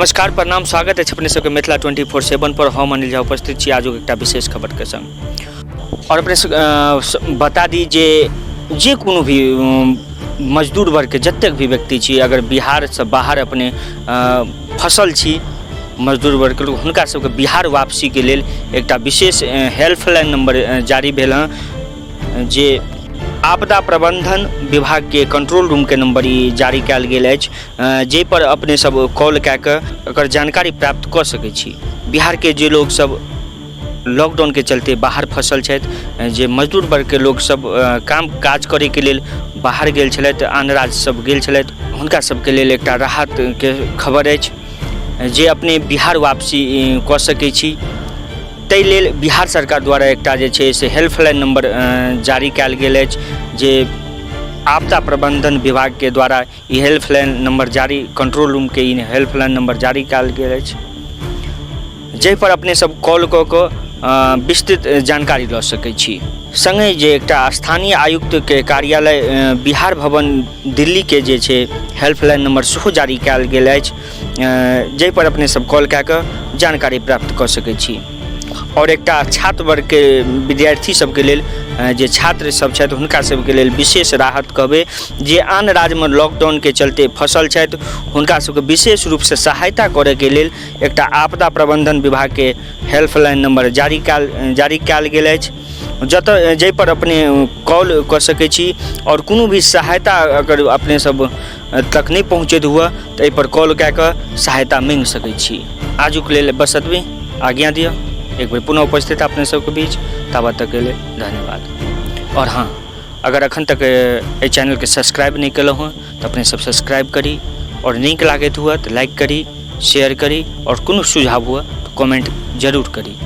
नमस्कार प्रणाम स्वागत है अपने सबके मिथिला 24/7 पर। हम अनिल झा उपस्थित छी आज एक विशेष खबर के संग। और अपने बता दी जे कोनो भी मजदूर वर्ग के जतेक भी व्यक्ति छी, अगर बिहार से बाहर अपने फसल छी मजदूर वर्ग के, हुनका सबके बिहार वापसी के लेल एक विशेष हेल्पलाइन नंबर जारी भेल हँ, जे आपदा प्रबंधन विभाग के कंट्रोल रूम के नंबर जारी कयल गेल अछि, जे पर अपने सब कॉल कए कऽ एकर जानकारी प्राप्त कऽ सकै छी। बिहार के जे लोग सब लॉकडाउन के चलते बाहर फंसल छथि, जे मजदूर वर्ग के लोग सब काम काज करे के लेल बाहर गेल छलथि, आन राज्य सब गेल छलथि, हुनका सबके लेल एकटा राहत के खबर अछि, जे अपने बिहार वापसी कऽ सकै छी। ताहि लेल बिहार सरकार द्वारा एकटा जे छै से हेल्पलाइन नंबर जारी कयल गेल अछि, जे आपदा प्रबंधन विभाग के द्वारा ई हेल्पलाइन नंबर जारी, कंट्रोल रूम के ई हेल्पलाइन नंबर जारी कयल गेल अछि, जाहि पर अपने सब कॉल कऽ कऽ विस्तृत जानकारी लऽ सकै छी। संगे जे एकटा स्थानीय आयुक्त के कार्यालय बिहार भवन दिल्ली के जे छै हेल्पलाइन नंबर सेहो जारी कयल गेल अछि, जाहि पर अपने सब कॉल कए कऽ जानकारी प्राप्त कऽ सकै छी। और एकटा छात्र वर्ग के विद्यार्थी सबके लेल, जे छात्र सब छथि हुनका सबके लेल विशेष राहत कहबै, जे आन राज्यमे लॉकडाउन के चलते फसल छथि, हुनका सबके विशेष रूप से सहायता करे के लेल एकटा आपदा प्रबंधन विभाग के हेल्पलाइन नंबर जारी कयल गेल अछि, जाहि पर अपने कॉल कऽ सकै छी। और कोनो भी सहायता अगर अपने सब तक नहीं पहुँचैत हुआ तो एहि पर कॉल कए कऽ सहायता मांग सकै छी। आजुक लेल बस एतबे, आज्ञा दिअ, एक बेर पुनः उपस्थित अपने सबके बीच, ताबत तक के लिए धन्यवाद। और हाँ, अगर अखन तक एहि चैनल के सब्सक्राइब नहीं कलहुँ हँ तो अपने सब सब्सक्राइब करी, और नीक लागैत हुआ तो लाइक करी, शेयर करी, और कोनो सुझाव हुआ तो कमेंट जरूर करी।